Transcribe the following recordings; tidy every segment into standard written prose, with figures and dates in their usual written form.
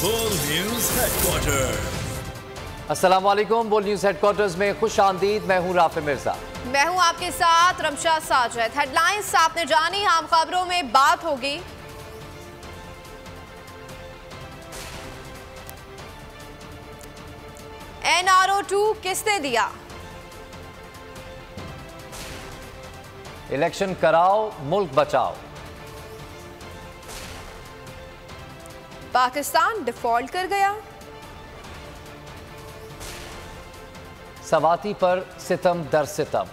बोल news headquarter. अस्सलाम वालेकुम। बोल न्यूज हेडक्वार्टर्स में खुश आमदीद। मैं हूं राफे मिर्जा। मैं हूं आपके साथ रमशा साजिद। हेडलाइंस आपने जानी, आम खबरों में बात होगी। NRO2 किसने दिया? इलेक्शन कराओ, मुल्क बचाओ। पाकिस्तान डिफॉल्ट कर गया। सवाती पर सितम दर सितम।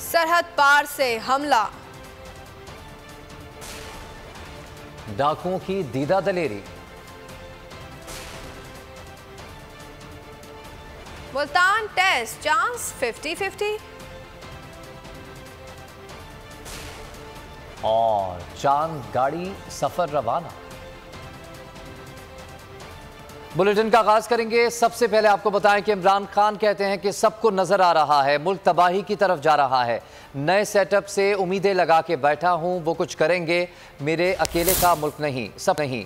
सरहद पार से हमला। डाकुओं की दीदा दलेरी। Multan test chance 50-50। और चांद गाड़ी सफर रवाना। बुलेटिन का आगाज करेंगे। सबसे पहले आपको बताएं कि इमरान खान कहते हैं कि सबको नजर आ रहा है, मुल्क तबाही की तरफ जा रहा है। नए सेटअप से उम्मीदें लगा के बैठा हूं, वो कुछ करेंगे, मेरे अकेले का मुल्क नहीं,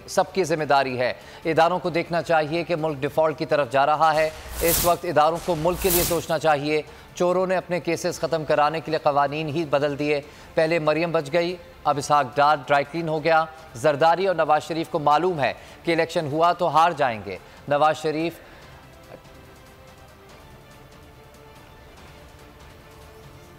सबकी जिम्मेदारी है। इदारों को देखना चाहिए कि मुल्क डिफॉल्ट की तरफ जा रहा है। इस वक्त इदारों को मुल्क के लिए सोचना चाहिए। चोरों ने अपने केसेस ख़त्म कराने के लिए कवानीन ही बदल दिए। पहले मरियम बच गई, अब इसहाक डार ड्राई क्लीन हो गया। जरदारी और नवाज शरीफ को मालूम है कि इलेक्शन हुआ तो हार जाएंगे। नवाज शरीफ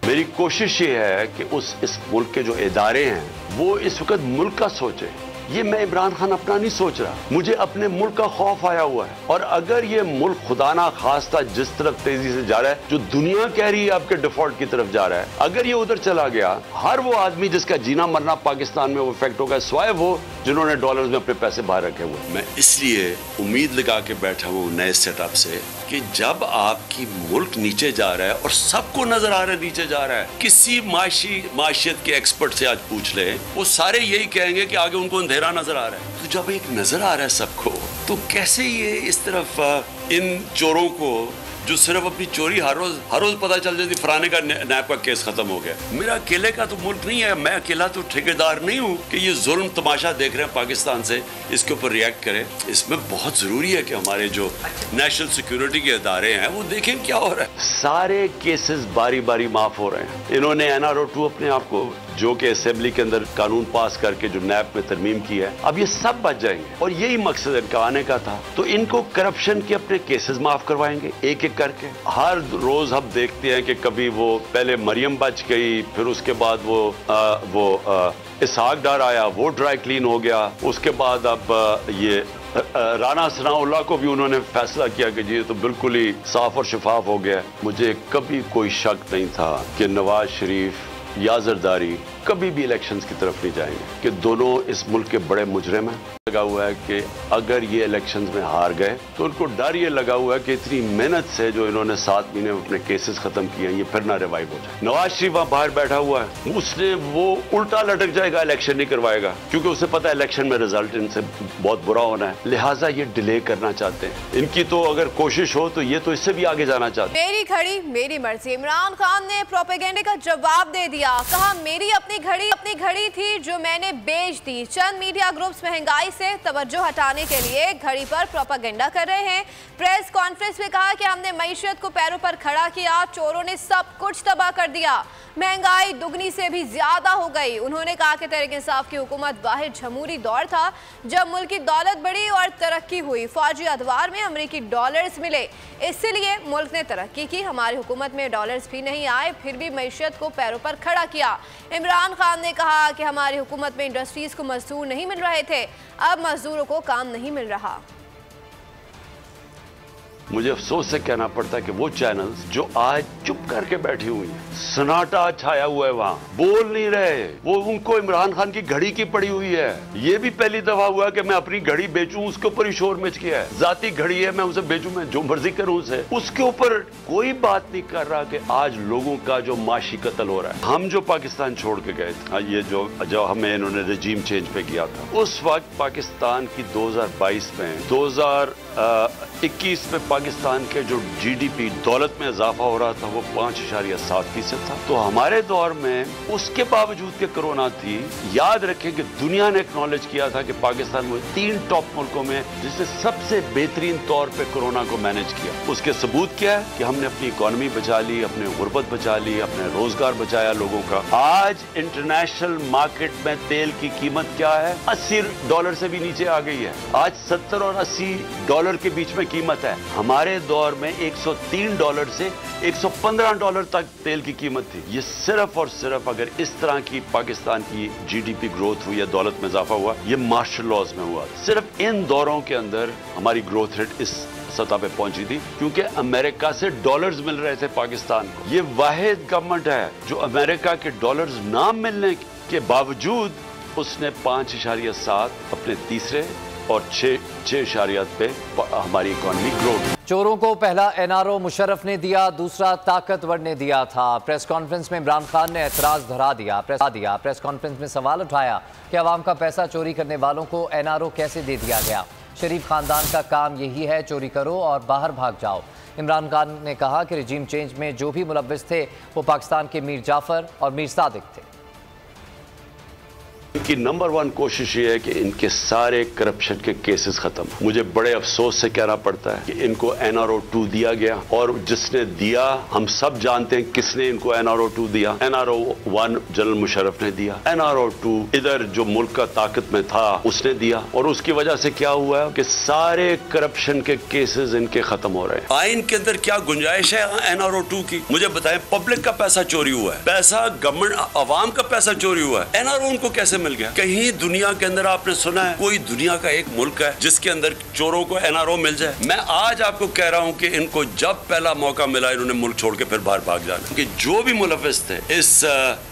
मेरी कोशिश ये है कि इस मुल्क के जो इदारे हैं वो इस वक्त मुल्क का सोचे। ये मैं इमरान खान अपना नहीं सोच रहा, मुझे अपने मुल्क का खौफ आया हुआ है। और अगर ये मुल्क खुदा ना खास्ता जिस तरफ तेजी से जा रहा है, जो दुनिया कह रही है आपके डिफॉल्ट की तरफ जा रहा है, अगर ये उधर चला गया, हर वो आदमी जिसका जीना मरना पाकिस्तान में वो इफेक्ट होगा, स्वाय वो जिन्होंने डॉलर्स में अपने पैसे बाहर रखे हुए। मैं इसलिए उम्मीद लगा के बैठा हूँ नए सेटअप से कि जब आपकी मुल्क नीचे जा रहा है और सबको नजर आ रहा है नीचे जा रहा है, किसी माशियत के एक्सपर्ट से आज पूछ ले, वो सारे यही कहेंगे कि आगे उनको अंधेरा नजर आ रहा है। तो जब एक नजर आ रहा है सबको, तो कैसे ये इस तरफ इन चोरों को जो सिर्फ अपनी चोरी हर रोज पता चल जाती, फलाने का नैब का केस खत्म हो गया। मेरा अकेले का तो मुल्क नहीं है, मैं अकेला तो ठेकेदार नहीं हूँ कि ये जुल्म तमाशा देख रहे हैं पाकिस्तान से, इसके ऊपर रिएक्ट करें। इसमें बहुत जरूरी है कि हमारे जो नेशनल सिक्योरिटी के इदारे हैं वो देखें क्या हो रहा है। सारे केसेस बारी बारी माफ हो रहे हैं। इन्होंने NRO2 अपने आप को, जो कि असेंबली के अंदर कानून पास करके जो नैब में तरमीम की है, अब ये सब बच जाएंगे। और यही मकसद इनका आने का था। तो इनको करप्शन के अपने केसेस माफ करवाएंगे एक एक करके। हर रोज हम देखते हैं कि कभी वो पहले मरियम बच गई, फिर उसके बाद वो इसहाक डार आया, वो ड्राई क्लीन हो गया। उसके बाद अब ये राना सनाउल्लाह को भी उन्होंने फैसला किया कि ये तो बिल्कुल ही साफ और शफाफ हो गया। मुझे कभी कोई शक नहीं था कि नवाज शरीफ या जरदारी कभी भी इलेक्शंस की तरफ नहीं जाएंगे, कि दोनों इस मुल्क के बड़े मुजरिम हैं। लगा हुआ है कि अगर ये इलेक्शंस में हार गए तो उनको डर ये लगा हुआ है कि इतनी मेहनत से जो इन्होंने 7 महीने में अपने केसेस खत्म किए हैं, ये फिर ना रिवाइव हो जाए। नवाज शरीफ वहां बाहर बैठा हुआ है, उसने वो उल्टा लटक जाएगा, इलेक्शन नहीं करवाएगा, क्योंकि उसे पता है इलेक्शन में रिजल्ट इनसे बहुत बुरा होना है। लिहाजा ये डिले करना चाहते हैं। इनकी तो अगर कोशिश हो तो ये तो इससे भी आगे जाना चाहते हैं। मेरी घड़ी मेरी मर्जी। इमरान खान ने प्रोपेगेंडे का जवाब दे दिया। कहा मेरी अपनी घड़ी थी जो मैंने बेच दी। चंद मीडिया ग्रुप्स महंगाई से तवज्जो हटाने के लिए घड़ी पर प्रोपेगेंडा कर रहे हैं। प्रेस कॉन्फ्रेंस में कहा कि हमने मईशत को पैरों पर खड़ा किया, चोरों ने सब कुछ तबाह कर दिया, महंगाई दुगनी से भी ज्यादा हो गई। उन्होंने कहा कि तहरीक इंसाफ की हुकूमत वाहिद जमहूरी दौर था जब मुल्क की दौलत बढ़ी और तरक्की हुई, फौजी अदवार में अमरीकी डॉलर्स मिले, इसलिए मुल्क ने तरक्की की। हमारी हुकूमत में डॉलर्स भी नहीं आए, फिर भी मईशत को पैरों पर खड़ा किया। इमरान खान ने कहा कि हमारी हुकूमत में इंडस्ट्रीज को मजदूर नहीं मिल रहे थे, अब मजदूरों को काम नहीं मिल रहा। मुझे अफसोस से कहना पड़ता है कि वो चैनल्स जो आज चुप करके बैठी हुई हैं, सन्नाटा छाया हुआ है, वहां बोल नहीं रहे, वो उनको इमरान खान की घड़ी की पड़ी हुई है। ये भी पहली दफा हुआ कि मैं अपनी घड़ी बेचूं, उसके ऊपर ही शोर मच गया है। जाती घड़ी है, मैं उसे बेचूं, मैं जो मर्जी करूं उसे, उसके ऊपर कोई बात नहीं कर रहा कि आज लोगों का जो माशी कत्ल हो रहा है। हम जो पाकिस्तान छोड़ के गए थे, ये जो हमें इन्होंने रजीम चेंज पे किया था, उस वक्त पाकिस्तान की 2022 में 21 में पाकिस्तान के जो GDP दौलत में इजाफा हो रहा था वो 5.7% था। तो हमारे दौर में उसके बावजूद कि कोरोना थी, याद रखें कि दुनिया ने एक्नॉलेज किया था कि पाकिस्तान वो 3 टॉप मुल्कों में जिसने सबसे बेहतरीन तौर पे कोरोना को मैनेज किया। उसके सबूत क्या है कि हमने अपनी इकॉनमी बचा ली, अपने गुर्बत बचा ली, अपने रोजगार बचाया लोगों का। आज इंटरनेशनल मार्केट में तेल की कीमत क्या है? $80 से भी नीचे आ गई है। आज 70 और $80 के बीच में कीमत है। हमारे दौर में $103 से $115 तक तेल की कीमत थी। ये सिर्फ और सिर्फ अगर इस तरह की पाकिस्तान की GDP ग्रोथ हुई या दौलत में इजाफा हुआ, ये मार्शल लॉज में हुआ। सिर्फ इन दौरों के अंदर हमारी ग्रोथ रेट इस सतह पे पहुंची थी क्योंकि अमेरिका से डॉलर्स मिल रहे थे पाकिस्तान को। ये वाहिद गवर्नमेंट है जो अमेरिका के डॉलर्स ना मिलने के बावजूद उसने 5.7 अपने तीसरे और 6.8 पे हमारी इकॉनमी ग्रो। चोरों को पहला NRO मुशर्रफ ने दिया, दूसरा ताकतवर ने दिया था। प्रेस कॉन्फ्रेंस में इमरान खान ने एतराज धरा दिया। प्रेस कॉन्फ्रेंस में सवाल उठाया कि अवाम का पैसा चोरी करने वालों को NRO कैसे दे दिया गया। शरीफ खानदान का काम यही है, चोरी करो और बाहर भाग जाओ। इमरान खान ने कहा कि रजीम चेंज में जो भी मुलव्विस थे वो पाकिस्तान के मीर जाफर और मीर सादिक थे। इनकी नंबर 1 कोशिश ये है कि इनके सारे करप्शन के केसेस खत्म। मुझे बड़े अफसोस से कहना पड़ता है कि इनको NRO 2 दिया गया और जिसने दिया हम सब जानते हैं किसने इनको NRO 2 दिया। NRO 1 जनरल मुशर्रफ ने दिया, NRO 2 इधर जो मुल्क का ताकत में था उसने दिया। और उसकी वजह से क्या हुआ है कि सारे करप्शन के केसेस इनके खत्म हो रहे हैं। आइन के अंदर क्या गुंजाइश है NRO 2 की? मुझे बताएं। पब्लिक का पैसा चोरी हुआ है, पैसा गवर्नमेंट अवाम का पैसा चोरी हुआ है, NRO उनको कैसे मिल गया? कहीं दुनिया के अंदर आपने सुना है कोई दुनिया का एक मुल्क है जिसके अंदर चोरों को NRO मिल जाए? मैं आज आपको कह रहा हूं कि इनको जब पहला मौका मिला इन्होंने मुल्क छोड़ के फिर बाहर भाग जाना। कि जो भी मुलव्विस थे इस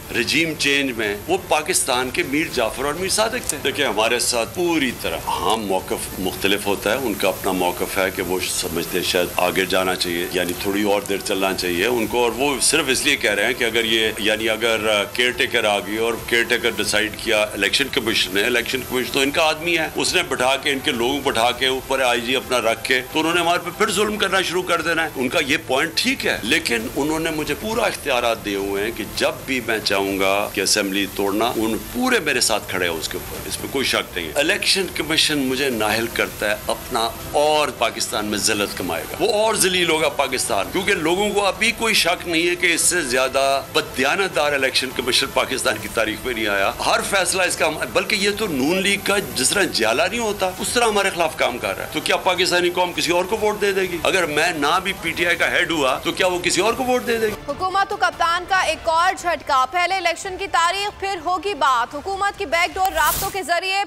रजीम चेंज में वो पाकिस्तान के मीर जाफर और मीर सादिक थे। देखिए हमारे साथ पूरी तरह हाँ मौकफ मुख्तलिफ होता है, उनका अपना मौकफ है कि वो समझते शायद आगे जाना चाहिए, यानी थोड़ी और देर चलना चाहिए उनको। और वो सिर्फ इसलिए कह रहे हैं कि अगर ये यानी अगर केयर टेकर आ गई और केयर टेकर डिसाइड किया, इलेक्शन कमीशन ने, इलेक्शन कमीशन तो इनका आदमी है, उसने बैठा के इनके लोगों को बैठा के ऊपर IG अपना रख के तो उन्होंने हमारे पे फिर जुल्म करना शुरू कर देना है। उनका ये पॉइंट ठीक है, लेकिन उन्होंने मुझे पूरा इख्तियारात दिए हुए हैं कि जब भी मैं चाहूंगा कि असेंबली तोड़ना उन पूरे मेरे साथ खड़े हैं उसके ऊपर, इसमें कोई शक नहीं है। इलेक्शन कमीशन मुझे नाहिल करता है अपना और पाकिस्तान में जिल्लत कमाएगा, वो और जलील होगा पाकिस्तान, क्योंकि लोगों को अभी कोई शक नहीं है कि इससे ज्यादा बददियानतदार इलेक्शन कमीशन पाकिस्तान की तारीख में नहीं आया। हर फैसला इसका, बल्कि ये तो नून लीग का जिस तरह जाला नहीं होता उस तरह हमारे खिलाफ काम कर रहा है। तो क्या पाकिस्तानी कौम किसी और को वोट दे देगी? अगर मैं ना भी PTI का हेड हुआ तो क्या वो किसी और को वोट दे देगी? हुकूमत और कप्तान का एक और झटका, पहले इलेक्शन की तारीख फिर होगी बात। हुकूमत की बैकडोर राब्तों के जरिए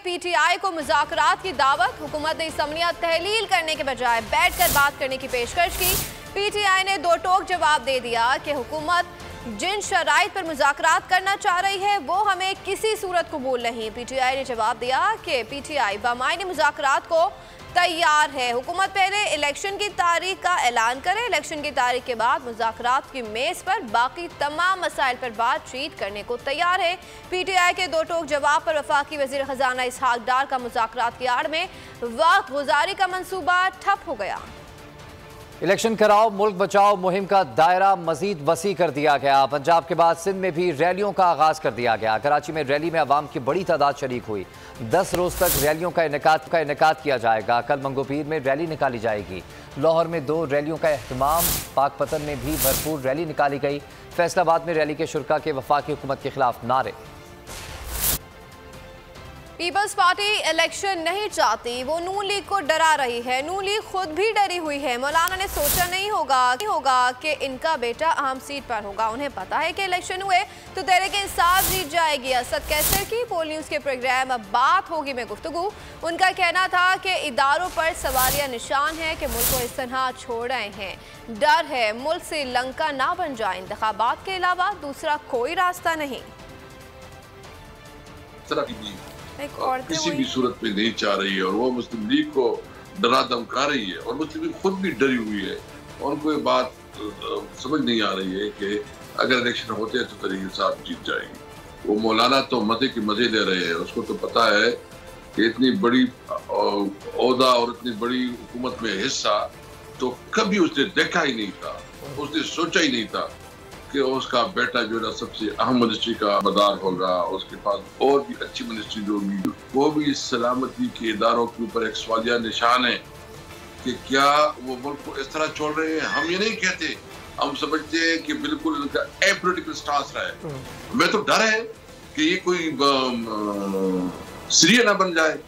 PTI को मुज़ाकरात की दावत। हुकूमत ने इसम्निया तहलील करने के बजाय बैठकर बात करने की पेशकश की। PTI ने दो टोक जवाब दे दिया कि हुकूमत जिन शराइत पर मुज़ाकरात करना चाह रही है वो हमें किसी सूरत कबूल नहीं। PTI ने जवाब दिया कि PTI बामायने मुज़ाकरात को तैयार है। हुकूमत पहले इलेक्शन की तारीख का ऐलान करे, इलेक्शन की तारीख के बाद मुज़ाकरात की मेज़ पर बाकी तमाम मसाइल पर बातचीत करने को तैयार है। PTI के दो टोक जवाब पर वफाकी वज़ीर ख़जाना इसहाक डार का मुज़ाकरात की आड़ में वक्त गुजारी का मंसूबा ठप हो गया। इलेक्शन कराओ मुल्क बचाओ मुहिम का दायरा मजीद वसी कर दिया गया। पंजाब के बाद सिंध में भी रैलियों का आगाज कर दिया गया। कराची में रैली में अवाम की बड़ी तादाद शरीक हुई। 10 रोज तक रैलियों का इनेकाद किया जाएगा। कल मंगोपीर में रैली निकाली जाएगी। लाहौर में 2 रैलियों का एहतमाम। पाकपतन में भी भरपूर रैली निकाली गई। फैसलाबाद में रैली के शुरका के वफाकी हुकूमत के खिलाफ नारे। पीपल्स पार्टी इलेक्शन नहीं चाहती, वो नून लीग को डरा रही है। नून लीग खुद भी डरी हुई है। मौलाना ने सोचा नहीं होगा कि इनका बेटा अहम सीट पर होगा। उन्हें पता है कि इलेक्शन हुए तो तहरीक इंसाफ जीत जाएगी। असद कैसर की पोल न्यूज़ के प्रोग्राम अब बात होगी में गुफ्तगू। उनका कहना था कि इदारों पर सवालिया निशान है कि मुल्क को इस तरह छोड़ रहे हैं। डर है मुल्क श्रीलंका ना बन जाए। इंतखाबात के अलावा दूसरा कोई रास्ता नहीं। किसी भी सूरत में नहीं चाह रही है और वो मुस्लिम लीग को डरा धमका रही है और मुस्लिम लीग खुद भी डरी हुई है। उनको ये बात समझ नहीं आ रही है कि अगर इलेक्शन होते हैं तो तहरीक इंसाफ जीत जाएगी। वो मौलाना तो मजे की मजे ले रहे हैं। उसको तो पता है कि इतनी बड़ी ओहदा और इतनी बड़ी हुकूमत में हिस्सा तो कभी उसने देखा ही नहीं था, उसने सोचा ही नहीं था कि उसका बेटा जो है सबसे अहम मिनिस्ट्री का मदार होगा, उसके पास और भी अच्छी मिनिस्ट्री होगी। वो भी सलामती के इदारों के ऊपर एक सवालिया निशान है कि क्या वो मुल्क को इस तरह छोड़ रहे हैं। हम ये नहीं कहते, हम समझते हैं कि बिल्कुल उनका एपॉलिटिकल स्टांस रहा है। हमें तो डर है कि ये कोई सीरिया ना बन जाए,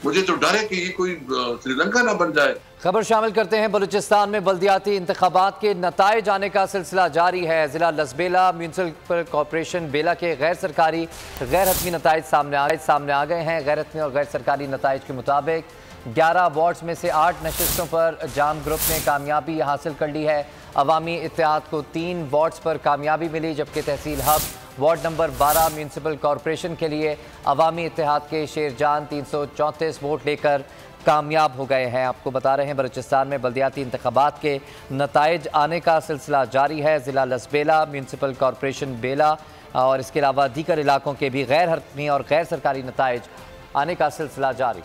मुझे तो डर है कि ये कोई श्रीलंका ना बन जाए। खबर शामिल करते हैं। बलूचिस्तान में बल्दियाती इंतखाबात के नताइज आने का सिलसिला जारी है। जिला लसबेला म्यूनसिपल कॉरपोरेशन बेला के गैर सरकारी गैर हतमी नताइज सामने आ गए हैं। गैर हतमी और गैर सरकारी नताइज के मुताबिक 11 वार्ड्स में से 8 नशिस्तों पर जाम ग्रुप ने कामयाबी हासिल कर ली है। अवामी इत्तेहाद को 3 वार्ड्स पर कामयाबी मिली, जबकि तहसील Hub ward number 12 municipal corporation के लिए अवामी इत्तेहाद के शेरजान 334 वोट लेकर कामयाब हो गए हैं। आपको बता रहे हैं बलूचिस्तान में बल्दियाती इंतखाबात के नताइज आने का सिलसिला जारी है। ज़िला लसबेला म्यूनसिपल कॉरपोरेशन बेला और इसके अलावा दीगर इलाकों के भी गैर हतमी और गैर सरकारी नताइज आने का सिलसिला जारी।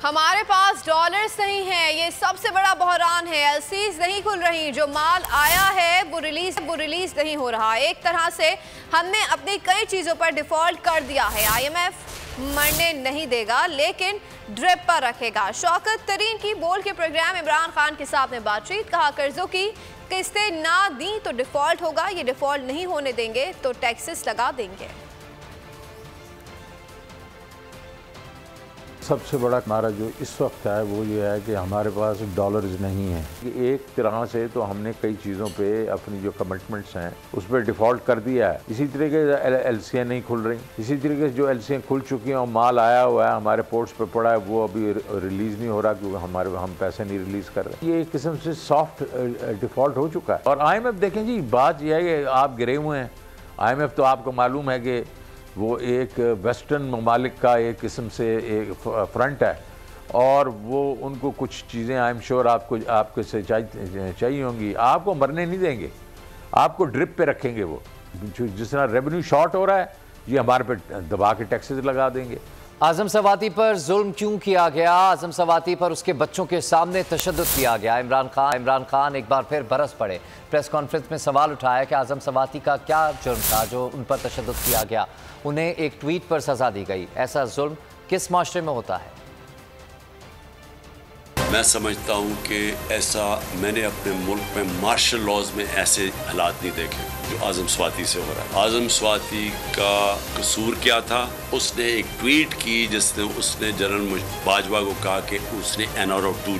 हमारे पास डॉलर्स नहीं है, ये सबसे बड़ा बहरान है। एलसीज नहीं खुल रही, जो माल आया है वो रिलीज नहीं हो रहा। एक तरह से हमने अपनी कई चीज़ों पर डिफॉल्ट कर दिया है। IMF मरने नहीं देगा लेकिन ड्रिप पर रखेगा। शौकत तरीन की बोल के प्रोग्राम इमरान खान के साथ में बातचीत, कहा कर्जों की किस्तें ना दी तो डिफॉल्ट होगा, ये डिफॉल्ट नहीं होने देंगे तो टैक्सेस लगा देंगे। सबसे बड़ा हमारा जो इस वक्त है वो ये है कि हमारे पास डॉलर्स नहीं हैं। एक तरह से तो हमने कई चीज़ों पे अपनी जो कमिटमेंट्स हैं उस पर डिफ़ॉल्ट कर दिया है। इसी तरीके से एलसीएं नहीं खुल रही, इसी तरीके से जो एलसीएं खुल चुकी हैं और माल आया हुआ है हमारे पोर्ट्स पे पड़ा है वो अभी रिलीज़ नहीं हो रहा क्योंकि हम पैसे नहीं रिलीज़ कर रहे। ये एक किस्म से सॉफ्ट डिफ़ॉल्ट हो चुका है। और IMF देखें जी, बात यह है कि आप गिरे हुए हैं। IMF तो आपको मालूम है कि वो एक वेस्टर्न ममालिक का एक किस्म से एक फ्रंट है और वो उनको कुछ चीज़ें आई एम श्योर आपको से चाहिए होंगी। आपको मरने नहीं देंगे, आपको ड्रिप पे रखेंगे। वो जिस तरह रेवेन्यू शॉर्ट हो रहा है ये हमारे पे दबा के टैक्सेस लगा देंगे। आज़म सवाती पर जुल्म क्यों किया गया? आज़म सवाती पर उसके बच्चों के सामने तशद्दुद किया गया। इमरान खान एक बार फिर बरस पड़े। प्रेस कॉन्फ्रेंस में सवाल उठाया कि आज़म सवाती का क्या जुर्म था जो उन पर तशद्दुद किया गया। उन्हें एक ट्वीट पर सज़ा दी गई। ऐसा जुल्म किस माशरे में होता है? मैं समझता हूँ कि ऐसा मैंने अपने मुल्क में मार्शल लॉज में ऐसे हालात नहीं देखे जो आज़म स्वाति से हो रहा है। आज़म स्वाति का कसूर क्या था? उसने एक ट्वीट की जिसने उसने जनरल बाजवा को कहा कि उसने NRO 2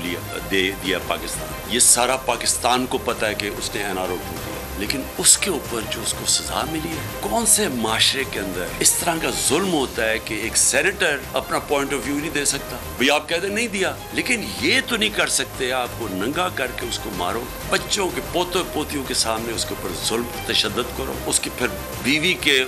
दे दिया पाकिस्तान। ये सारा पाकिस्तान को पता है कि उसने NRO 2 दिया, लेकिन उसके ऊपर जो उसको सजा मिली है, कौन से माशरे के अंदर इस तरह का जुल्म होता है कि एक सेनेटर अपना पॉइंट ऑफ व्यू नहीं दे सकता? भाई आप कहते नहीं दिया, लेकिन ये तो नहीं कर सकते आपको नंगा करके उसको मारो, बच्चों के पोते पोतियों के सामने उसके ऊपर जुल्म तशद्दुद करो, उसकी फिर बीवी के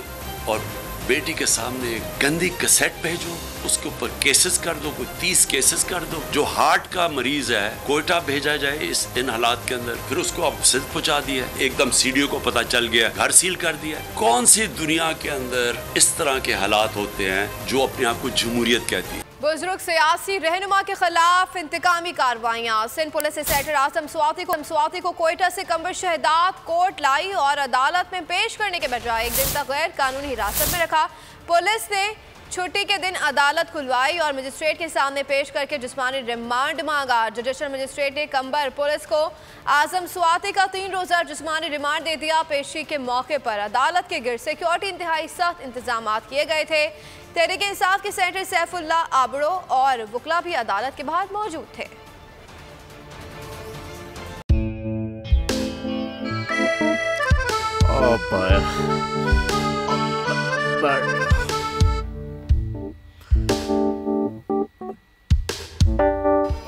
और बेटी के सामने गंदी कैसेट भेजो, उसके ऊपर केसेस कर दो, कोई 30 केसेस कर दो। जो हार्ट का मरीज है कोयटा भेजा जाए इन हालात के अंदर, फिर उसको अब सिद्ध पहुंचा दिया, एकदम CDO को पता चल गया, घर सील कर दिया। कौन सी दुनिया के अंदर इस तरह के हालात होते हैं जो अपने आप को जमहूरियत कहती है? बुजुर्ग सियासी रहनुमा के खिलाफ इंतकामी कार्रवाइयाँ। सिंध पुलिस इंस्पेक्टर आज़म स्वाति को कोयटा से कंबर शहदात कोर्ट लाई और अदालत में पेश करने के बजाय एक दिन तक गैर कानूनी हिरासत में रखा। पुलिस ने छुट्टी के दिन अदालत खुलवाई और मजिस्ट्रेट के सामने पेश करके जिस्मानी रिमांड मांगा। जुडिशल मजिस्ट्रेट ने कंबर पुलिस को आज़म स्वाति का 3 रोज़ा जिस्मानी रिमांड दे दिया। पेशी के मौके पर अदालत के गिर्द सिक्योरिटी इंतहाई सख्त इंतजाम किए गए थे। तहरीक इंसाफ के सेनेटर सैफुल्ला आबड़ो और वकला भी अदालत के बाहर मौजूद थे।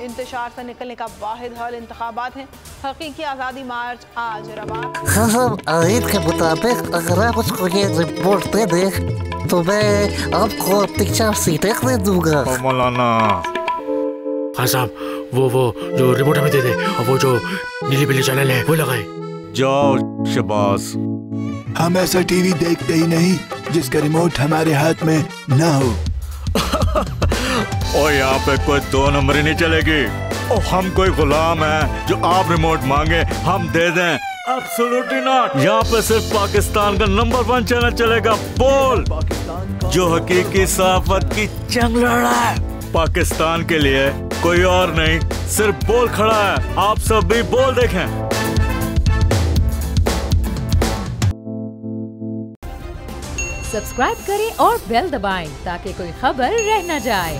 इंतशार से निकलने का वाहिद हल इंतखाबात हैं। हकीकी आज़ादी मार्च आज रवा। आयत के मुताबिक अगर आप उसको ये रिपोर्ट दे दे तो मैं आपको 4 सीटें दे दूंगा। मौलाना हाँ साहब, वो जो रिपोर्ट हमें दे दे और वो जो नीली पीली चैनल है वो लगाए। जाओ शबाज, हम ऐसा टीवी देखते ही नहीं। जिसका रिमोट हमारे हाथ में ना हो। और यहाँ पे कोई 2 नंबर ही नहीं चलेगी। और हम कोई गुलाम है जो आप रिमोट मांगे हम दे दें? Absolutely not. यहाँ पे सिर्फ पाकिस्तान का नंबर 1 चैनल चलेगा, बोल, जो हकीकी सहाफत की जंग लड़ रहा है। पाकिस्तान के लिए कोई और नहीं, सिर्फ बोल खड़ा है। आप सब भी बोल देखें। सब्सक्राइब करें और बेल दबाएं ताकि कोई खबर रह न जाए।